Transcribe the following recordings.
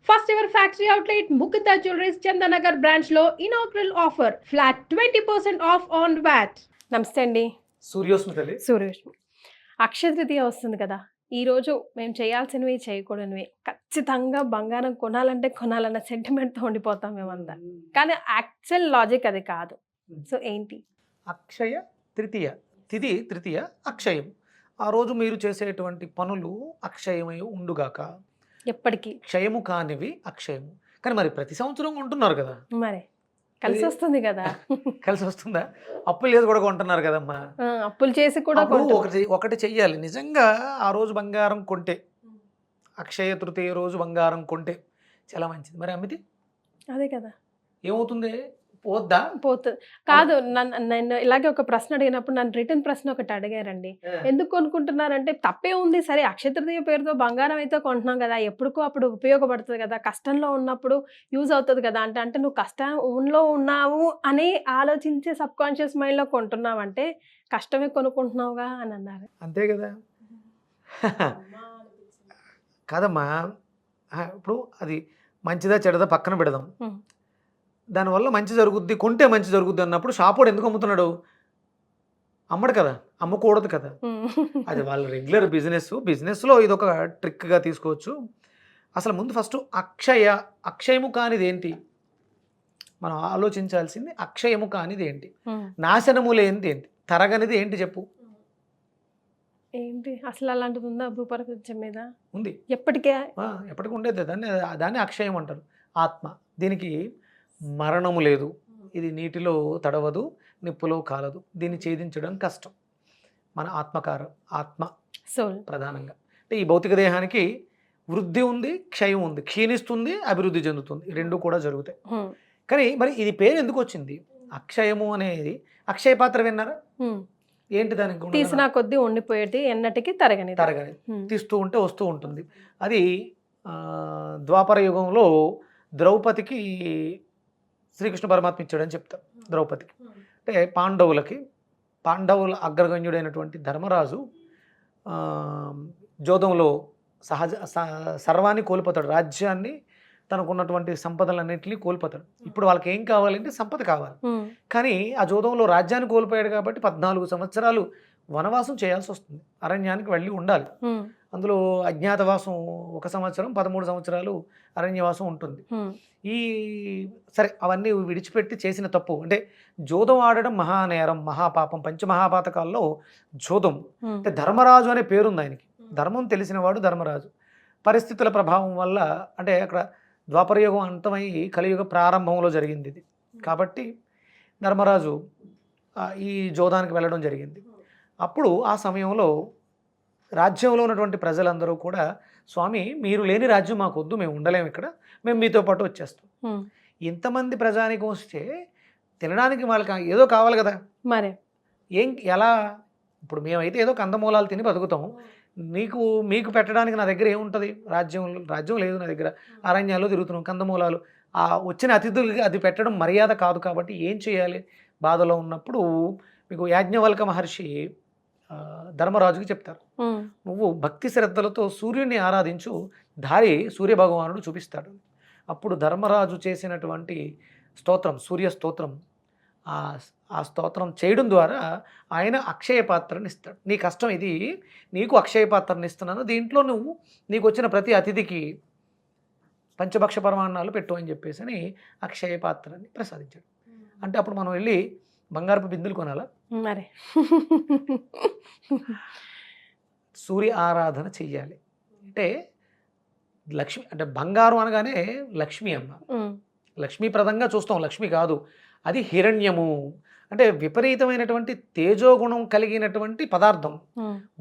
First ever factory outlet Mukita Jewelries Chandanagar branch లో inaugural offer flat 20% off on VAT. నమస్తే అండి. సూర్యోస్మితలి సూర్యరశ్మి. అక్షయ తృతీయ వస్తుంది కదా. ఈరోజు మేము చేయాల్సినవి చేయకూడనివి ఖచ్చితంగా బంగారం కొనాలన్న సెంటిమెంట్తో ఉండిపోతాం మేమంతా. కానీ యాక్చువల్ లాజిక్ అది కాదు. సో ఏంటి? అక్షయ తృతీయ తిథి తృతీయ అక్షయం. ఆ రోజు మీరు చేసేటువంటి పనులు అక్షయమై ఉండుగాక. ఎప్పటికీ క్షయము కానివి అక్షయము. కానీ మరి ప్రతి సంవత్సరం ఉంటున్నారు కదా, మరి కలిసి వస్తుంది కదా. కలిసి వస్తుందా? అప్పులు లేదు కూడా కొంటున్నారు కదమ్మా. అప్పులు చేసి కూడా ఒకటి చెయ్యాలి. నిజంగా ఆ రోజు బంగారం కొంటే, అక్షయ తృతీయ రోజు బంగారం కొంటే చాలా మంచిది. మరి అమ్మితే అదే కదా ఏమవుతుంది? పోద్దా? పోతుంది కాదు. నేను ఇలాగే ఒక ప్రశ్న అడిగినప్పుడు నన్ను రిటర్న్ ప్రశ్న ఒకటి అడిగారండి. ఎందుకు కొనుక్కుంటున్నారంటే తప్పే ఉంది, సరే అక్షయ తృతీయ పేరుతో బంగారం అయితే కొంటున్నాం కదా, ఎప్పుడుకో అప్పుడు ఉపయోగపడుతుంది కదా, కష్టంలో ఉన్నప్పుడు యూజ్ అవుతుంది కదా అంటే నువ్వు కష్టంలో ఉన్నావు అని ఆలోచించే సబ్ కాన్షియస్ మైండ్లో కొంటున్నావంటే కష్టమే కొనుక్కుంటున్నావుగా అని అన్నారు. అంతే కదా. కాదమ్మా, ఇప్పుడు అది మంచిదా చెడదా పక్కన పెడదాం. దానివల్ల మంచి జరుగుద్ది, కొంటే మంచి జరుగుద్ది అన్నప్పుడు షాపోడు ఎందుకు అమ్ముతున్నాడు? అమ్మడు కదా, అమ్మకూడదు కదా. అది వాళ్ళ రెగ్యులర్ బిజినెస్లో ఇది ఒక ట్రిక్గా తీసుకోవచ్చు. అసలు ముందు ఫస్ట్ అక్షయము కానిది ఏంటి మనం ఆలోచించాల్సింది. అక్షయము కానిది ఏంటి? నాశనము లేనిది ఏంటి? తరగనిది ఏంటి చెప్పు? ఏంటి అసలు అలాంటిది ఉందా భూప్రపంచం మీద? ఉంది, ఎప్పటికీ ఉండేది. దాన్ని అక్షయం అంటారు. ఆత్మ. దీనికి మరణము లేదు. ఇది నీటిలో తడవదు, నిప్పులో కాలదు. దీన్ని ఛేదించడం కష్టం. మన ఆత్మ ప్రధానంగా. అంటే ఈ భౌతిక దేహానికి వృద్ధి ఉంది, క్షయం ఉంది, క్షీణిస్తుంది, అభివృద్ధి చెందుతుంది. ఈ రెండు కూడా జరుగుతాయి. కానీ మరి ఇది పేరు ఎందుకు వచ్చింది? అక్షయము అనేది. అక్షయ పాత్ర విన్నారా? ఏంటి దానికి? తీసిన కొద్దీ ఉండిపోయేది, ఎన్నటికీ తరగని తీస్తూ ఉంటే వస్తూ ఉంటుంది. అది ద్వాపర యుగంలో ద్రౌపదికి శ్రీకృష్ణ పరమాత్మ ఇచ్చాడని చెప్తారు. ద్రౌపదికి అంటే పాండవుల అగ్రగణ్యుడైనటువంటి ధర్మరాజు జోదంలో సర్వాన్ని కోల్పోతాడు. రాజ్యాన్ని, తనకున్నటువంటి సంపదలన్నింటినీ కోల్పోతాడు. ఇప్పుడు వాళ్ళకి ఏం కావాలంటే సంపద కావాలి. కానీ ఆ జోదంలో రాజ్యాన్ని కోల్పోయాడు కాబట్టి 14 సంవత్సరాలు వనవాసం చేయాల్సి వస్తుంది. అరణ్యానికి వెళ్ళి ఉండాలి. అందులో అజ్ఞాతవాసం 1 సంవత్సరం, 13 సంవత్సరాలు అరణ్యవాసం ఉంటుంది. సరే అవన్నీ విడిచిపెట్టి చేసిన తప్పు అంటే జోదం ఆడడం మహానేరం, మహాపాపం. పంచమహాపాతకాల్లో జోదం అంటే ధర్మరాజు అనే పేరుంది ఆయనకి. ధర్మం తెలిసినవాడు ధర్మరాజు. పరిస్థితుల ప్రభావం వల్ల అంటే అక్కడ ద్వాపరయుగం అంతమై కలియుగ ప్రారంభంలో జరిగింది ఇది. కాబట్టి ధర్మరాజు ఈ జోదానికి వెళ్ళడం జరిగింది. అప్పుడు ఆ సమయంలో రాజ్యంలో ఉన్నటువంటి ప్రజలందరూ కూడా, స్వామి మీరు లేని రాజ్యం మాకు వద్దు, మేము ఉండలేము ఇక్కడ, మేము మీతో పాటు వచ్చేస్తాం. ఇంతమంది ప్రజానికి వస్తే తినడానికి వాళ్ళకి ఏదో కావాలి కదా. మరి ఎలా? ఇప్పుడు మేమైతే ఏదో కందమూలాలు తిని బతుకుతాం. మీకు పెట్టడానికి నా దగ్గర ఏముంటుంది? రాజ్యం లేదు నా దగ్గర. అరణ్యాల్లో తిరుగుతున్నాం, కందమూలాలు. ఆ వచ్చిన అతిథులకి అది పెట్టడం మర్యాద కాదు. కాబట్టి ఏం చేయాలి? బాధలో ఉన్నప్పుడు మీకు యాజ్ఞవల్క మహర్షి ధర్మరాజుకి చెప్తారు, నువ్వు భక్తి శ్రద్ధలతో సూర్యుడిని ఆరాధించు, దారి సూర్యభగవానుడు చూపిస్తాడు. అప్పుడు ధర్మరాజు చేసినటువంటి స్తోత్రం, సూర్య స్తోత్రం, ఆ స్తోత్రం చేయడం ద్వారా ఆయన అక్షయ పాత్రని ఇస్తాడు. నీ కష్టం ఇది, నీకు అక్షయ పాత్రని ఇస్తున్నాను, దీంట్లో నీకు వచ్చిన ప్రతి అతిథికి పంచభక్ష పరమాన్నాలు పెట్టు అని చెప్పేసి అని అక్షయ పాత్రని ప్రసాదించాడు. అంటే అప్పుడు మనం వెళ్ళి బంగారపు బిందులు కొనాలా? మరి సూర్య ఆరాధన చెయ్యాలి. అంటే లక్ష్మి అంటే బంగారం అనగానే లక్ష్మి అమ్మ, లక్ష్మీప్రదంగా చూస్తాం. లక్ష్మి కాదు, అది హిరణ్యము. అంటే విపరీతమైనటువంటి తేజోగుణం కలిగినటువంటి పదార్థం,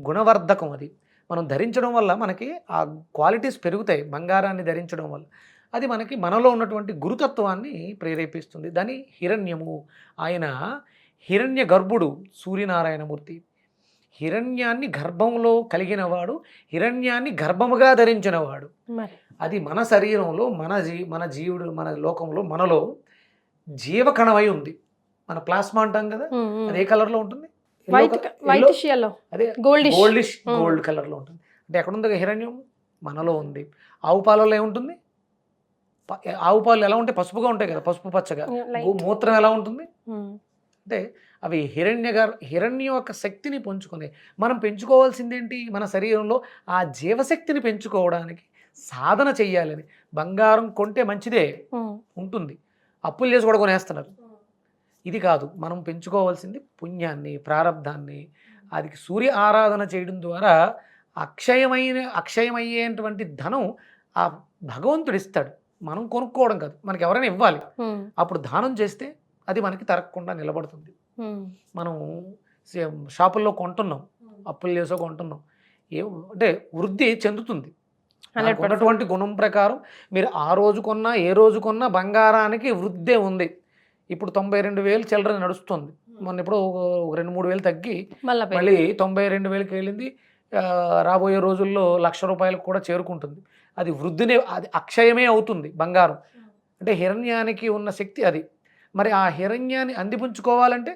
గుణవర్ధకం. అది మనం ధరించడం వల్ల మనకి ఆ క్వాలిటీస్ పెరుగుతాయి. బంగారాన్ని ధరించడం వల్ల అది మనలో ఉన్నటువంటి గురుతత్వాన్ని ప్రేరేపిస్తుంది. దాని హిరణ్యము. ఆయన హిరణ్య గర్భుడు సూర్యనారాయణమూర్తి. హిరణ్యాన్ని గర్భంలో కలిగినవాడు, హిరణ్యాన్ని గర్భముగా ధరించినవాడు. అది మన శరీరంలో, మన జీవుడు, మన లోకంలో, మనలో జీవకణమై ఉంది. మన ప్లాస్మా అంటాం కదా, అదే కలర్లో ఉంటుంది. అదే గోల్డ్ కలర్లో ఉంటుంది. అంటే ఎక్కడుంది హిరణ్యం? మనలో ఉంది. ఆవు పాలలో ఏముంటుంది? ఆవు పాలు ఎలా ఉంటాయి, పసుపుగా ఉంటాయి కదా, పసుపు పచ్చగా. లైట్. మూత్రం ఎలా ఉంటుంది అంటే అవి హిరణ్య యొక్క శక్తిని పెంచుకునే. మనం పెంచుకోవాల్సిందేంటి, మన శరీరంలో ఆ జీవశక్తిని పెంచుకోవడానికి సాధన చెయ్యాలని. బంగారం కొంటే మంచిదే ఉంటుంది, అప్పులు చేసి కూడా కొనేస్తున్నారు. ఇది కాదు, మనం పెంచుకోవాల్సింది పుణ్యాన్ని, ప్రారబ్ధాన్ని. అది సూర్య ఆరాధన చేయడం ద్వారా అక్షయమయ్యేటువంటి ధనం ఆ భగవంతుడు ఇస్తాడు. మనం కొనుక్కోవడం కాదు, మనకి ఎవరైనా ఇవ్వాలి. అప్పుడు దానం చేస్తే అది మనకి తరగకుండా నిలబడుతుంది. మనం షాపుల్లో కొంటున్నాం, అప్పులు చేసో కొంటున్నాం, అంటే వృద్ధి చెందుతుంది. ఉన్నటువంటి గుణం ప్రకారం మీరు ఆ రోజు కొన్నా ఏ రోజు కొన్నా బంగారానికి వృద్ధే ఉంది. ఇప్పుడు 92,000 చిల్లర నడుస్తుంది. మొన్న ఇప్పుడు 2-3 వేలు తగ్గి మళ్ళీ 92,000కి వెళ్ళింది. రాబోయే రోజుల్లో ₹1,00,000 కూడా చేరుకుంటుంది. అది వృద్ధినే, అది అక్షయమే అవుతుంది బంగారం. అంటే హిరణ్యానికి ఉన్న శక్తి అది. మరి ఆ హిరణ్యాన్ని అందిపుంచుకోవాలంటే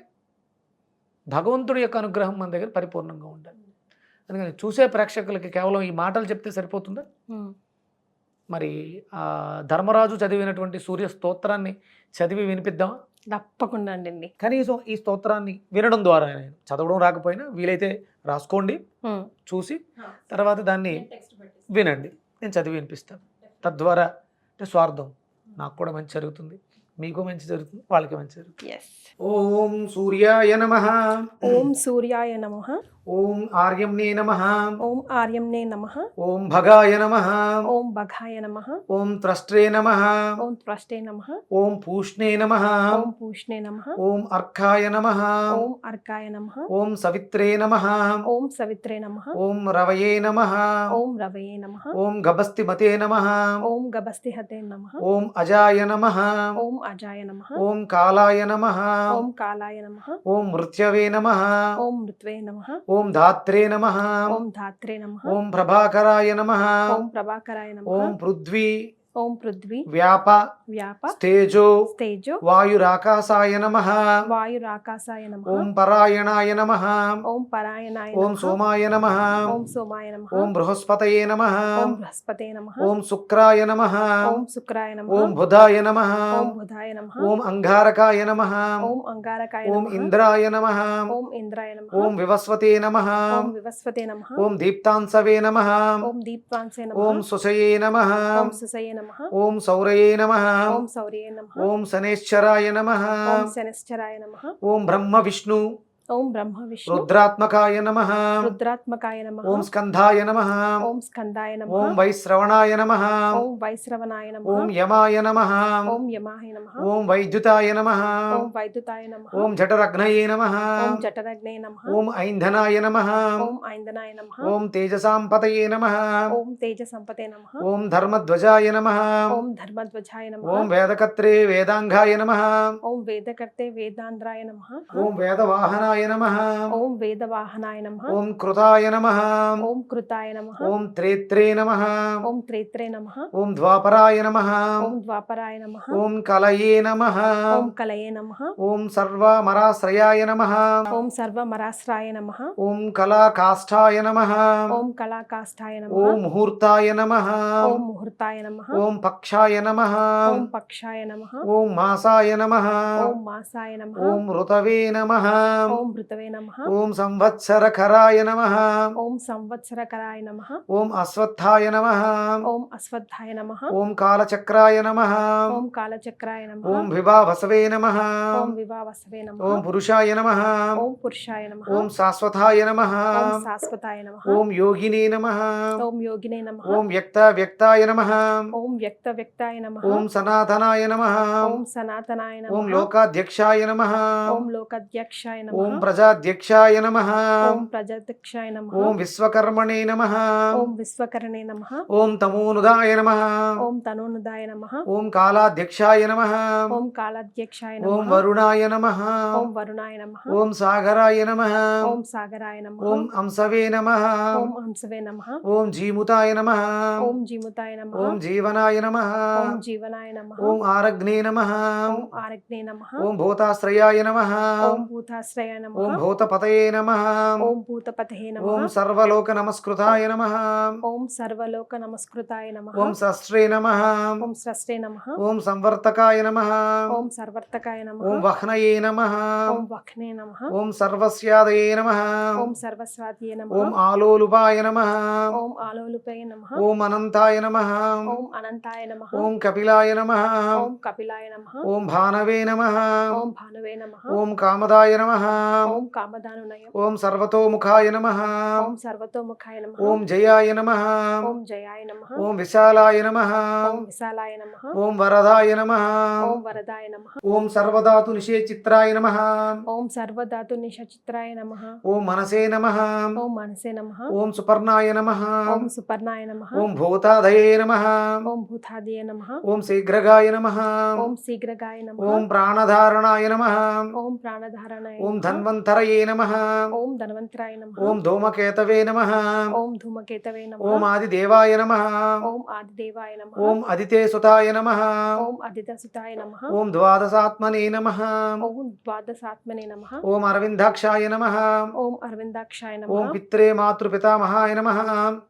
భగవంతుడి యొక్క అనుగ్రహం మన దగ్గర పరిపూర్ణంగా ఉండాలి. అందుకని చూసే ప్రేక్షకులకి కేవలం ఈ మాటలు చెప్తే సరిపోతుందా? మరి ఆ ధర్మరాజు చదివినటువంటి సూర్య స్తోత్రాన్ని చదివి వినిపిద్దామా? తప్పకుండా అండి. కనీసం ఈ స్తోత్రాన్ని వినడం ద్వారా, చదవడం రాకపోయినా వీలైతే రాసుకోండి, చూసి తర్వాత దాన్ని వినండి. నేను చదివి వినిపిస్తాను. తద్వారా అంటే స్వార్థం, నాకు కూడా మంచి జరుగుతుంది, మీకు మంచి జరుగుతుంది, వాళ్ళకి మంచి జరుగుతుంది. ఓం సూర్యాయ నమః. ఓం సూర్యాయ నమః. ఓం ఆర్యమ్నే నమః. ఓం ఆర్యమ్నే నమః. ఓం భగాయ నమః. ఓం భగాయ నమః. ఓం త్రష్ట్రే నమః. ఓం త్రష్టే నమః. ఓం పూష్ణే నమః. ఓం పూష్ణే నమః. ఓం అర్కాయ నమః. ఓం అర్కాయ నమః. ఓం సవిత్రే నమః. ఓం సవిత్రే నమః. ఓం రవయే నమః. ఓం రవయే నమః. ఓం గభస్తిమతే నమః. ఓం గభస్తిహతే నమః. ఓం అజాయ నమః. ఓం అజాయ నమః. ఓం కాలాయ నమః. ఓం కాలాయ నమః. ఓం మృత్యవే నమః. ఓం మృత్వే నమః. ఓం ధాత్రే నమః. ఓం ధాత్రే నమః. ఓం ప్రభాకరాయ నమః. ఓం ప్రభాకరాయ నమః. ఓం పృథ్వీ ఓం పృథ్వీ వ్యాప వ్యాప స్తేజో తేజో వాయురాకాశాయ నమః. వాయురాకాశాయ నమః. ఓం పరాయణాయ నమః. ఓం పరాయణాయ ఓం నమః. సోమాయ నమః. ఓం సోమాయ నమః. ఓం బృహస్పతయే నమః. ఓం బృహస్పతే నమః. ఓం శుక్రాయ నమః. ఓం శుక్రాయ నమః. ఓం బుధాయ నమః. ఓం బుధాయ నమః. ఓం అంగారకాయ నమః. ఓం అంగారకాయ ఓం నమః. ఇంద్రాయ నమః. ఓం ఇంద్రాయ నమః. ఓం వివస్వతే నమః. ఓం వివస్వతే నమః. ఓం దీప్తాంసవే నమః. ఓం దీప్వాంసే నమః. ఓం సుషయే నమః. ఓం సుసయే నమః. ఓం సౌరయే నమః. ఓం సౌర్యే నమః. ఓం శనేశ్వరాయ నమః. ఓం శనిశ్చరాయ నమః. ఓం బ్రహ్మ విష్ణు ఓం బ్రహ్మ విష్ణు రుద్రాత్మకాయ నమః. రుద్రాత్మకాయ నమః. ఓం స్కంధాయ నమః. ఓం స్కందాయ నమః. ఓం వైశ్రవణాయ నమః. ఓం వైశ్రవణాయ నమః. ఓం యమాయ నమః. ఓం యమాయ నమః. ఓం వైద్యుతాయ నమః. ఓం వైద్యుతాయ నమః. ఓం జఠరగ్నయే నమః. ఓం జఠరగ్నే నమః. ఓం ఐంధనాయ నమః. ఓం ఐందనాయ నమః. ఓం తేజసాంపతయే నమః. ఓం తేజసంపతే నమః. ఓం ధర్మధ్వజాయ నమః. ఓం ధర్మధ్వజాయ నమః. ఓం వేదకర్త్రే వేదాంగాయ నమః. ఓం వేదకర్తే వేదాంధ్రాయ నమః. ఓం వేదవాహనాయ నమః. ఓం వేదవాహనాయ నమః. ఓం కృతాయ నమః. ఓం కృతాయ నమః. ఓం త్రేత్రే నమః. ఓం త్రేత్రే నమః. ఓం ద్వాపరాయ నమః. ఓం ద్వాపరాయ నమః. ఓం కలయే నమః. ఓం కలయే నమః. ఓం సర్వమరాశ్రయాయ నమః. ఓం సర్వమరాశ్రాయ నమః. ఓం కళాకాష్ఠాయ నమః. ఓం కళాకాష్ఠాయ నమః. ఓం ముహూర్తాయ నమః. ఓం ముహూర్తాయ నమః. ఓం పక్షాయ నమః. ఓం పక్షాయ నమః. ఓం మాసాయ నమః. ఓం మాసాయ నమః. ఓం ఋతవే నమః. ఓం ఋతవే నమః. ఓం సంవత్సరకరాయ నమః. ఓం సంవత్సరకరాయ నమః. ఓం అశ్వత్థాయ నమః. ఓం అశ్వత్థాయ నమః. ఓం కాలచక్రాయ నమః. ఓం కాలచక్రాయ నమః. ఓం విభావసవే నమః. ఓం వివావసవే నమః. ఓం పురుషాయ నమః. ఓం పురుషాయ నమః. ఓం శాశ్వతాయ నమః. ఓం శాశ్వతాయ నమః. ఓం యోగినే నమః. ఓం యోగినే నమః. ఓం వ్యక్తాయ నమః. ఓం వ్యక్తాయ నమః. ఓం సనాతనాయ నమః. ఓం సనాతనాయ నమః. ఓం లోకాధ్యక్షాయ నమః. ఓం లోకాధ్యక్షాయ నమః. ఓం ప్రజాధ్యక్షాయ నమః. ఓం ప్రజాధ్యక్షాయ నమః. ఓం విశ్వకర్మణే నమః. ఓం విశ్వకరణే నమః. ఓం తమోనుదాయ నమః. ఓం తనోనుదాయ నమః. ఓం కాలాధ్యక్షాయ నమః. ఓం కాలాధ్యక్షాయ ఓం నమః. వరుణాయ నమః. ఓం వరుణాయ నమః. ఓం సాగరాయ నమః. ఓం సాగరాయ నమః. ఓం అంశవే నమః. ఓం హంసవే నమః. ఓం జీముతాయ నమః. ఓం జీముతాయ నమః. ఓం జీవనాయ నమః. ఓం జీవనాయ నమః. ఓం ఆరగ్నే నమః. ఓం ఆరగ్నే నమః. ఓం భూతాశ్రయాయ నమః. ఓం భూతాశ్రయాయ నమః. ఓం భూతపతయే నమః. ఓం భూతపతయే నమః. ఓం సర్వలోక నమస్కృతాయ నమః. ఓం సర్వలోక నమస్కృతాయ నమః. ఓం సస్త్రే నమః. ఓం స్రష్టే నమః. ఓం సంవర్తకాయ నమః. ఓం సర్వర్తకాయ నమః. ఓం వహ్నయే నమః. ఓం వఖ్నే నమః. ఓం సర్వస్యాదయే నమః. ఓం సర్వస్వాతియే నమః. ఓం ఆలోలుపాయ నమః. ఓం ఆలోలుపయ నమః. ఓం అనంతాయ నమః. ఓం అనంతాయ నమః. ఓం కపిలాయ నమః. ఓం కపిలాయ నమః. ఓం భానవే నమః. ఓం భానువే నమః. ఓం కామదాయ నమః. ఓం కామదానునయం. ఓం సర్వతోముఖాయ నమః. ఓం సర్వతోముఖాయ నమః. ఓం జయాయ నమః. ఓం జయాయ నమః. ఓం విశాలాయ నమః. ఓం విశాలాయ నమః. ఓం వరదాయ నమః. ఓం వరదాయ నమః. ఓం సర్వధాతు నిషేచిత్రాయ నమః. ఓం సర్వధాతు నిషచిత్రాయ నమః. ఓం మనసే నమః. ఓం మనసే నమః. ఓం సుపర్ణాయ నమః. ఓం సుపర్ణాయ నమః. ఓం భూతాదయే నమః. ఓం భూతాదియే నమః. ఓం శీఘ్రగాయ నమః. ఓం శీఘ్రగాయ నమః. ఓం ప్రాణధారణాయ నమః. ఓం ప్రాణధారణాయ ఓం నమః. ధన్వంతరయే నమః. ఓం ధన్వంతరాయ నమః. ఓం ధూమకేతవే నమః. ఓం ధూమకేతవే నమః. ఓం ఆదిదేవాయ నమః. ఓం ఆదిదేవాయ నమః. ఓం అదితే సుతాయ నమః. ఓం అదితసుతాయ నమః. ఓం ద్వాదశాత్మనే నమః. ఓం ద్వాదశాత్మనే నమః. ఓం అరవిందాక్షాయ నమః. ఓం అరవిందాక్షాయ ఓం నమః. పిత్రే మాతృపితామహాయ నమః.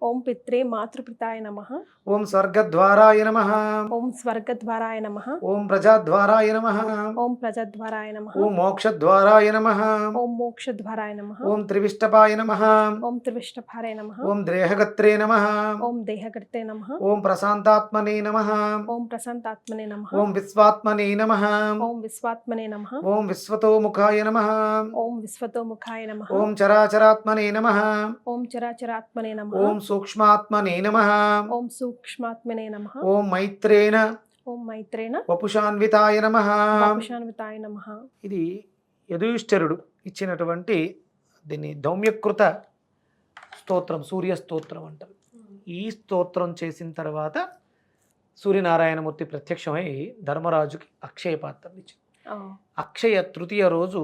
ఓం పిత్రే మాతృపితాయ నమః. ఓం స్వర్గద్వారాయ నమః. ఓం స్వర్గద్వారాయ నమః. ఓం ప్రజాద్వారాయ నమః. ఓం ప్రజద్వారాయ నమః. ఓం మోక్షద్వారాయ నమః. ఓం మోక్షద్వారాయ నమః. ఓం త్రివిష్టపాయ నమః. ఓం త్రివిష్టభారే నమః. ఓం దేహగత్రే నమః. ఓం దేహకర్తే నమః. ఓం ప్రశాంతాత్మనే నమః. ఓం ప్రశాంతాత్మనే నమః. ఓం విశ్వాత్మనే నమః. ఓం విశ్వాత్మనే నమః. ఓం విశ్వతోముఖాయ నమః. ఓం విశ్వతోముఖాయ నమః. ఓం చరాచరాత్మనే నమః. ఓం చరాచరాత్మనే నమః. ఓం సూక్ష్మాత్మనే నమః. ఓం సూక్ష్మాత్మనే నమః. ఓం మైత్రేణ ఓం మైత్రేణ వపుషాన్వితాయ నమః. వాపుషాన్వితాయ నమః. ఇది యదుయుష్ఠరుడు ఇచ్చినటువంటి దీన్ని దౌమ్యకృత స్తోత్రం, సూర్య స్తోత్రం అంటారు. ఈ స్తోత్రం చేసిన తర్వాత సూర్యనారాయణమూర్తి ప్రత్యక్షమై ధర్మరాజుకి అక్షయ పాత్ర ఇచ్చింది. ఆ, అక్షయ తృతీయ రోజు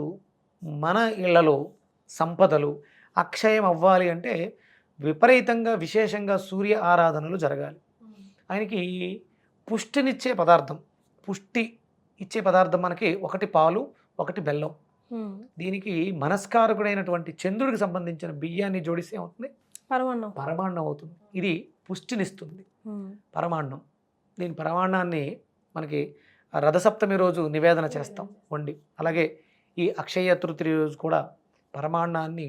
మన ఇళ్లలో సంపదలు అక్షయం అవ్వాలి అంటే విపరీతంగా విశేషంగా సూర్య ఆరాధనలు జరగాలి. ఆయనకి పుష్టినిచ్చే పదార్థం, పుష్టి ఇచ్చే పదార్థం మనకి ఒకటి పాలు, ఒకటి బెల్లం. ఉమ్, దీనికి మనస్కారకుడైనటువంటి చంద్రుడికి సంబంధించిన బియ్యాన్ని జోడిస్తే ఏమవుతుంది? పరమాన్నం. పరమాన్నం అవుతుంది. ఇది పుష్టినిస్తుంది, ఉమ్, పరమాన్నం. దీని పరమాన్నాన్ని మనకి రథసప్తమి రోజు నివేదన చేస్తాం వండి. అలాగే ఈ అక్షయ తృతీయ రోజు కూడా పరమాన్నాన్ని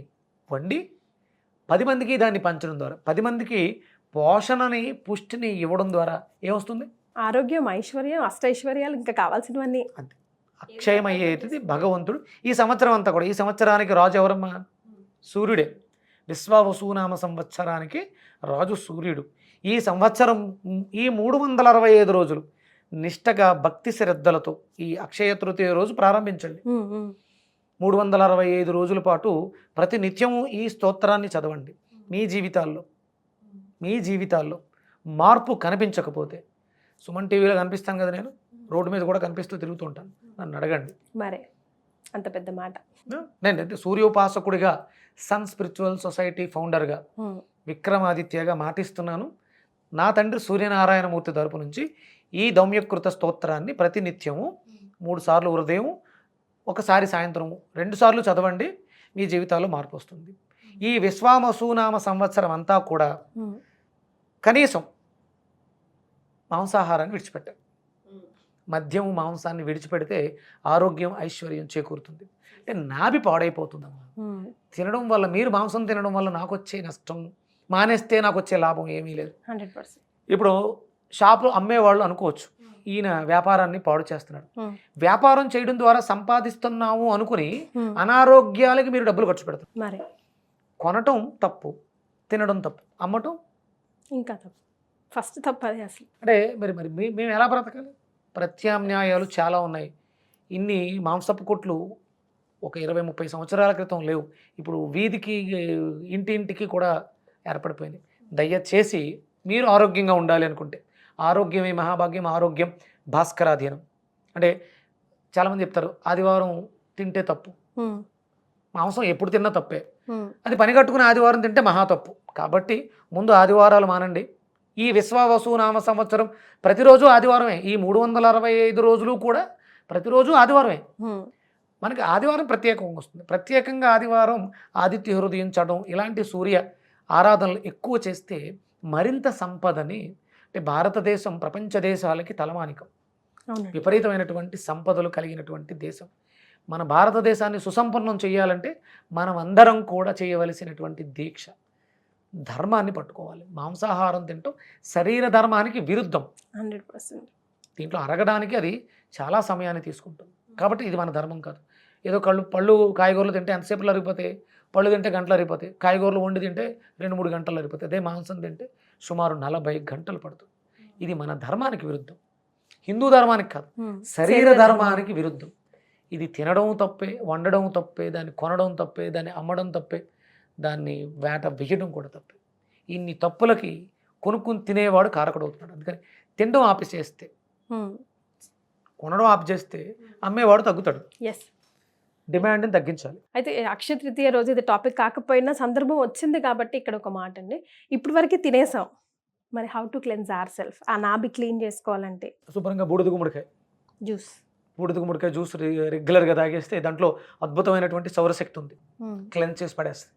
వండి 10 మందికి దాన్ని పంచడం ద్వారా, 10 మందికి పోషణని, పుష్టిని ఇవ్వడం ద్వారా ఏమొస్తుంది? ఆరోగ్యం, ఐశ్వర్యం, అష్టైశ్వర్యాలు, ఇంకా కావాల్సినవన్నీ. అక్షయమయ్యేది భగవంతుడు. ఈ సంవత్సరం అంతా కూడా, ఈ సంవత్సరానికి రాజు ఎవరమ్మా? సూర్యుడే. విశ్వావసునామ సంవత్సరానికి రాజు సూర్యుడు. ఈ సంవత్సరం ఈ 365 రోజులు నిష్టగా భక్తి శ్రద్ధలతో ఈ అక్షయ తృతీయ రోజు ప్రారంభించండి. 365 రోజుల పాటు ప్రతి నిత్యము ఈ స్తోత్రాన్ని చదవండి. మీ జీవితాల్లో మార్పు కనిపించకపోతే, సుమన్ టీవీలో కనిపిస్తాను కదా, నేను రోడ్డు మీద కూడా కనిపిస్తూ తిరుగుతూ ఉంటాను, నన్ను అడగండి. మరే అంత పెద్ద మాట. నేను సూర్యోపాసకుడిగా, సన్ స్పిరిచువల్ సొసైటీ ఫౌండర్గా, విక్రమాదిత్యగా మాటిస్తున్నాను. నా తండ్రి సూర్యనారాయణమూర్తి తరపు నుంచి ఈ దౌమ్యకృత స్తోత్రాన్ని ప్రతినిత్యము 3 సార్లు ఉదయం, 1 సారి సాయంత్రం, 2 సార్లు చదవండి. మీ జీవితాల్లో మార్పు వస్తుంది. ఈ విశ్వావసునామ సంవత్సరం అంతా కూడా కనీసం మాంసాహారాన్ని విడిచిపెట్టారు. మద్యము, మాంసాన్ని విడిచిపెడితే ఆరోగ్యం, ఐశ్వర్యం చేకూరుతుంది. అంటే నాభి పాడైపోతుందమ్మా. తినడం వల్ల, మీరు మాంసం తినడం వల్ల నాకు వచ్చే నష్టం, మానేస్తే నాకు వచ్చే లాభం ఏమీ లేదు. 100%. ఇప్పుడు షాపులో అమ్మేవాళ్ళు అనుకోవచ్చు, ఈయన వ్యాపారాన్ని పాడు చేస్తున్నాడు. వ్యాపారం చేయడం ద్వారా సంపాదిస్తున్నాము అనుకుని అనారోగ్యాలకి మీరు డబ్బులు ఖర్చు పెడతారు. మరి కొనటం తప్పు, తినడం తప్పు, అమ్మటం ఇంకా తప్పు. ఫస్ట్ తప్పు అదే అసలు. అంటే మరి మరి మేము ఎలా బ్రతకాలి? ప్రత్యామ్నాయాలు చాలా ఉన్నాయి. ఇన్ని మాంసపు కొట్లు ఒక 20-30 సంవత్సరాల క్రితం లేవు. ఇప్పుడు వీధికి, ఇంటింటికి కూడా ఏర్పడిపోయింది. దయచేసి మీరు ఆరోగ్యంగా ఉండాలి అనుకుంటే, ఆరోగ్యమే మహాభాగ్యం, ఆరోగ్యం భాస్కరాధీనం. అంటే చాలామంది చెప్తారు ఆదివారం తింటే తప్పు. మాంసం ఎప్పుడు తిన్నా తప్పే. అది పని కట్టుకుని ఆదివారం తింటే మహా తప్పు. కాబట్టి ముందు ఆదివారాలు మానండి. ఈ విశ్వావసునామ సంవత్సరం ప్రతిరోజు ఆదివారమే. ఈ 365 రోజులు కూడా ప్రతిరోజు ఆదివారమే. మనకి ఆదివారం ప్రత్యేకంగా వస్తుంది. ప్రత్యేకంగా ఆదివారం ఆదిత్య హృదయం చదవడం ఇలాంటి సూర్య ఆరాధనలు ఎక్కువ చేస్తే మరింత సంపదని, అంటే భారతదేశం ప్రపంచ దేశాలకి తలమానికం. అవునండి. విపరీతమైనటువంటి సంపదలు కలిగినటువంటి దేశం. మన భారతదేశాన్ని సుసంపన్నం చేయాలంటే మనం అందరం కూడా చేయవలసినటువంటి దీక్ష ధర్మాన్ని పట్టుకోవాలి. మాంసాహారం తింటాం శరీర ధర్మానికి విరుద్ధం. 100%. దీంట్లో అరగడానికి అది చాలా సమయాన్ని తీసుకుంటుంది. కాబట్టి ఇది మన ధర్మం కాదు. ఏదో పళ్ళు కాయగూరలు తింటే ఎంతసేపులో అరిగిపోతాయి, పళ్ళు తింటే గంటలు అరిగిపోతాయి, కాయగూరలు వండి తింటే 2-3 గంటలు అరిగిపోతాయి. అదే మాంసం తింటే సుమారు 40 గంటలు పడుతుంది. ఇది మన ధర్మానికి విరుద్ధం. హిందూ ధర్మానికి కాదు, శరీర ధర్మానికి విరుద్ధం. ఇది తినడం తప్పే, వండడం తప్పే, దాన్ని కొనడం తప్పే, దాన్ని అమ్మడం తప్పే, దాన్ని వేట వేయడం కూడా తప్పే. ఇన్ని తప్పులకి కొనుక్కుని తినేవాడు కారకుడవుతున్నాడు. అందుకని తినడం ఆపేసేస్తే, కొనడం ఆపేస్తే అమ్మేవాడు తగ్గుతాడు. ఎస్. డిమాండ్ని తగ్గించాలి. అయితే అక్షయ తృతీయ రోజు ఇది టాపిక్ కాకపోయినా సందర్భం వచ్చింది కాబట్టి ఇక్కడ ఒక మాట అండి. ఇప్పటి వరకు తినేసాం, మరి how to cleanse our self? ఆ నాభి క్లీన్ చేసుకోవాలంటే శుభ్రంగా బూడిద గుమ్మడికాయ జ్యూస్ జ్యూస్ రెగ్యులర్గా తాగేస్తే దాంట్లో అద్భుతమైనటువంటి సౌరశక్తి ఉంది. క్లెన్స్ చేసి పడేస్తుంది.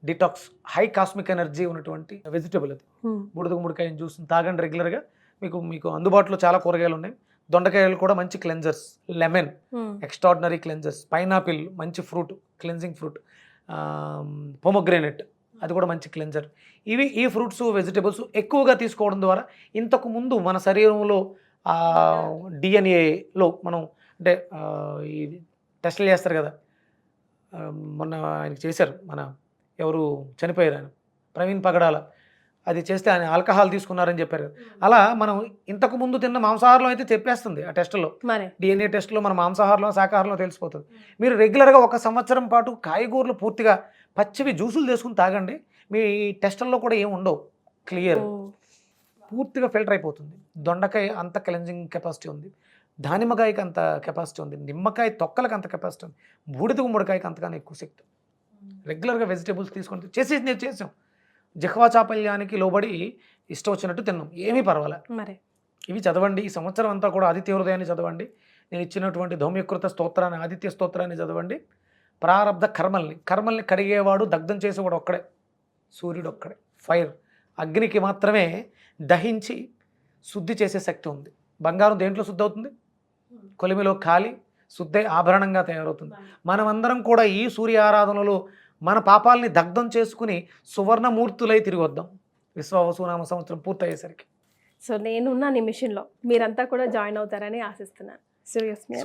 డిటాక్స్, హై కాస్మిక్ ఎనర్జీ ఉన్నటువంటి వెజిటబుల్ అది. బూడిద గుమ్మడికాయ జ్యూస్ తాగండి రెగ్యులర్గా. మీకు అందుబాటులో చాలా కూరగాయలు ఉన్నాయి. దొండకాయలు కూడా మంచి cleansers, lemon extraordinary cleansers, pineapple మంచి ఫ్రూట్, క్లెన్జింగ్ ఫ్రూట్, పొమోగ్రేనేట్ అది కూడా మంచి క్లెన్జర్. ఈ ఫ్రూట్స్ వెజిటబుల్స్ ఎక్కువగా తీసుకోవడం ద్వారా ఇంతకు ముందు మన శరీరంలో డిఎన్ఏలో మనం అంటే ఈ టెస్టులు చేస్తారు కదా, మొన్న ఆయనకి చేశారు, మన ఎవరు చనిపోయారు ఆయన, ప్రవీణ్ పగడాల, అది చేస్తే ఆయన ఆల్కహాల్ తీసుకున్నారని చెప్పారు కదా. అలా మనం ఇంతకు ముందు తిన్న మాంసాహారంలో అయితే చెప్పేస్తుంది ఆ టెస్టులో, డిఎన్ఏ టెస్టులో మన మాంసాహారంలో శాకాహారంలో తెలిసిపోతుంది. మీరు రెగ్యులర్గా 1 సంవత్సరం పాటు కాయగూరలు పూర్తిగా పచ్చివి జ్యూసులు చేసుకుని తాగండి. మీ టెస్టుల్లో కూడా ఏమి ఉండవు, క్లియర్, పూర్తిగా ఫిల్టర్ అయిపోతుంది. దొండకాయ అంత క్లెన్జింగ్ కెపాసిటీ ఉంది, దానిమ్మకాయకి అంత కెపాసిటీ ఉంది, నిమ్మకాయ తొక్కలకు అంత కెపాసిటీ ఉంది, బూడిద గుమ్మడికాయకి అంతగానే ఎక్కువ శక్తి. రెగ్యులర్గా వెజిటేబుల్స్ తీసుకొని నేను చేసాం, జిహ్వా చాపల్యానికి లోబడి ఇష్టం వచ్చినట్టు తిన్నాం, ఏమీ పర్వాలే. ఇవి చదవండి. ఈ సంవత్సరం అంతా కూడా ఆదిత్య హృదయాన్ని చదవండి. నేను ఇచ్చినటువంటి ధౌమ్యకృత స్తోత్రాన్ని, ఆదిత్య స్తోత్రాన్ని చదవండి. ప్రారబ్ధ కర్మల్ని కడిగేవాడు, దగ్ధం చేసేవాడు ఒక్కడే, సూర్యుడు ఒక్కడే. ఫైర్, అగ్నికి మాత్రమే దహించి శుద్ధి చేసే శక్తి ఉంది. బంగారం దేంట్లో శుద్ధి అవుతుంది? కొలిమిలో కాలి శుద్ధి ఆభరణంగా తయారవుతుంది. మనమందరం కూడా ఈ సూర్య ఆరాధనలో మన పాపాలని దగ్ధం చేసుకుని సువర్ణమూర్తులై తిరిగి వద్దాం విశ్వావసునామ సంవత్సరం పూర్తయ్యేసరికి. సో నేనున్న నిమిషంలో మీరంతా కూడా జాయిన్ అవుతారని ఆశిస్తున్నాను. సూర్యోస్మి.